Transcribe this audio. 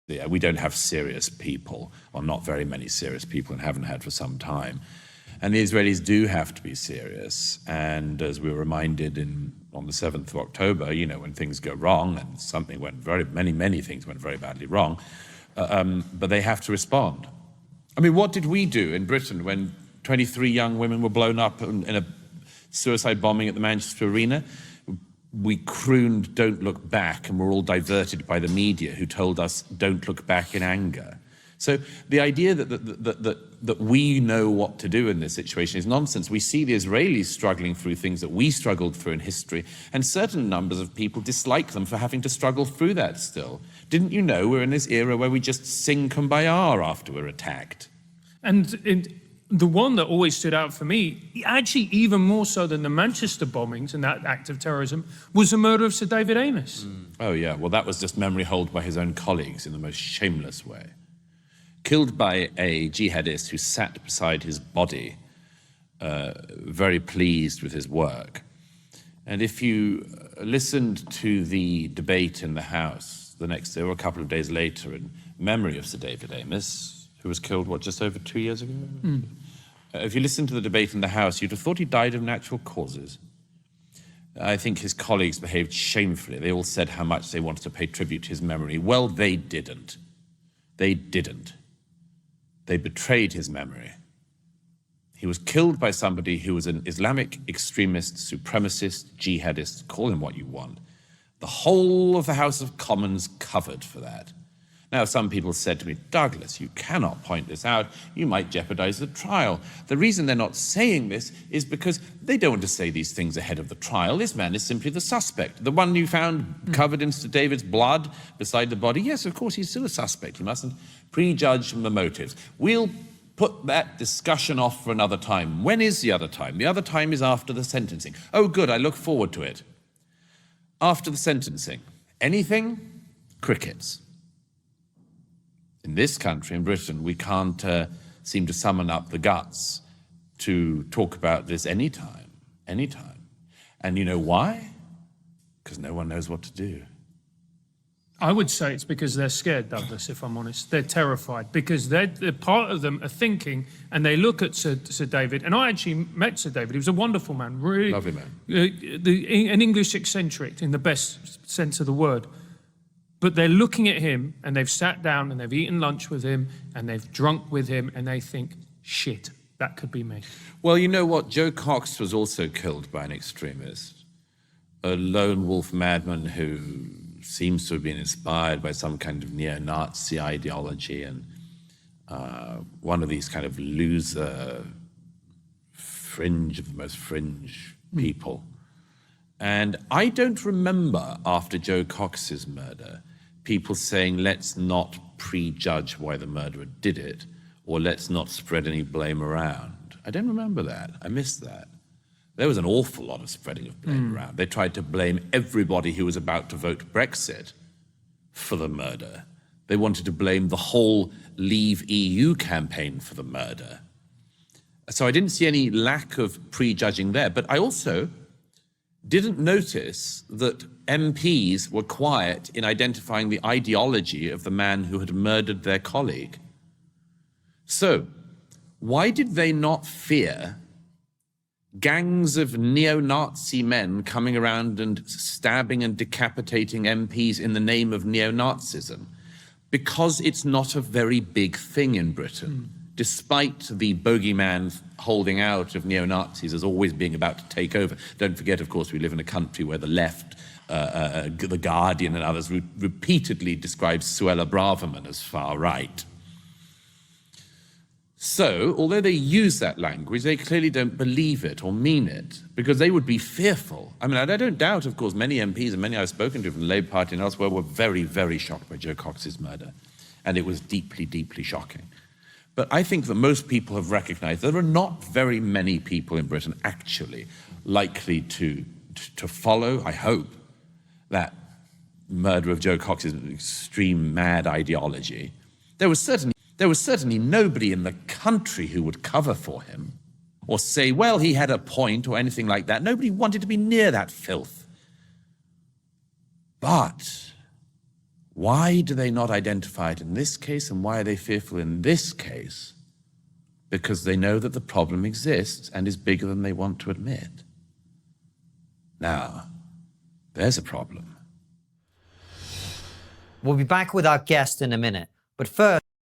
Yeah, we don't have serious people, or not very many serious people, and haven't had for some time. And the Israelis do have to be serious. And as we were reminded on the 7th of October, you know, when things go wrong, and something went many things went very badly wrong, but they have to respond. I mean, what did we do in Britain when 23 young women were blown up in a suicide bombing at the Manchester Arena? We crooned, "Don't look back," and were all diverted by the media who told us, "Don't look back," in anger. So the idea that we know what to do in this situation is nonsense. We see the Israelis struggling through things that we struggled through in history, and certain numbers of people dislike them for having to struggle through that still. Didn't you know we're in this era where we just sing Kumbaya after we're attacked? And the one that always stood out for me, actually even more so than the Manchester bombings and that act of terrorism, was the murder of Sir David Amess. Oh yeah, well that was just memory hold by his own colleagues in the most shameless way. Killed by a jihadist who sat beside his body, very pleased with his work. And if you listened to the debate in the House the next day or a couple of days later in memory of Sir David Amess, who was killed, just over 2 years ago? If you listened to the debate in the House, you'd have thought he died of natural causes. I think his colleagues behaved shamefully. They all said how much they wanted to pay tribute to his memory. Well, they didn't. They didn't. They betrayed his memory. He was killed by somebody who was an Islamic extremist, supremacist, jihadist, call him what you want. The whole of the House of Commons covered for that. Now, some people said to me, "Douglas, you cannot point this out. You might jeopardize the trial." The reason they're not saying this is because they don't want to say these things ahead of the trial. This man is simply the suspect. The one you found covered in Sir David's blood beside the body, yes, of course, he's still a suspect. You mustn't prejudge the motives. We'll put that discussion off for another time. When is the other time? The other time is after the sentencing. Oh, good, I look forward to it. After the sentencing. Anything? Crickets. In this country, in Britain, we can't seem to summon up the guts to talk about this anytime. And you know why? Because no one knows what to do. I would say it's because they're scared, Douglas, if I'm honest. They're terrified because they're part of them are thinking, and they look at Sir David, and I actually met Sir David. He was a wonderful man, really. Lovely man. An English eccentric in the best sense of the word. But they're looking at him, and they've sat down, and they've eaten lunch with him, and they've drunk with him, and they think, shit, that could be me. Well, you know what? Jo Cox was also killed by an extremist, a lone wolf madman who seems to have been inspired by some kind of neo-Nazi ideology, and one of these kind of loser, fringe of the most fringe people. And I don't remember, after Jo Cox's murder, people saying, let's not prejudge why the murderer did it, or let's not spread any blame around. I don't remember that. I missed that. There was an awful lot of spreading of blame around. They tried to blame everybody who was about to vote Brexit for the murder. They wanted to blame the whole Leave EU campaign for the murder. So I didn't see any lack of prejudging there, but I also didn't notice that MPs were quiet in identifying the ideology of the man who had murdered their colleague. So, why did they not fear gangs of neo-Nazi men coming around and stabbing and decapitating MPs in the name of neo-Nazism? Because it's not a very big thing in Britain. Despite the bogeyman holding out of neo-Nazis as always being about to take over. Don't forget, of course, we live in a country where the left, The Guardian and others repeatedly describe Suella Braverman as far right. So, although they use that language, they clearly don't believe it or mean it, because they would be fearful. I mean, I don't doubt, of course, many MPs and many I've spoken to from the Labour Party and elsewhere were very, very shocked by Jo Cox's murder. And it was deeply, deeply shocking. But I think that most people have recognized there are not very many people in Britain actually likely to follow, I hope, that murder of Jo Cox's extreme mad ideology. There was certainly nobody in the country who would cover for him or say, well, he had a point or anything like that. Nobody wanted to be near that filth. But Why do they not identify it in this case, and why are they fearful in this case? Because they know that the problem exists and is bigger than they want to admit. Now, there's a problem. We'll be back with our guest in a minute, but first...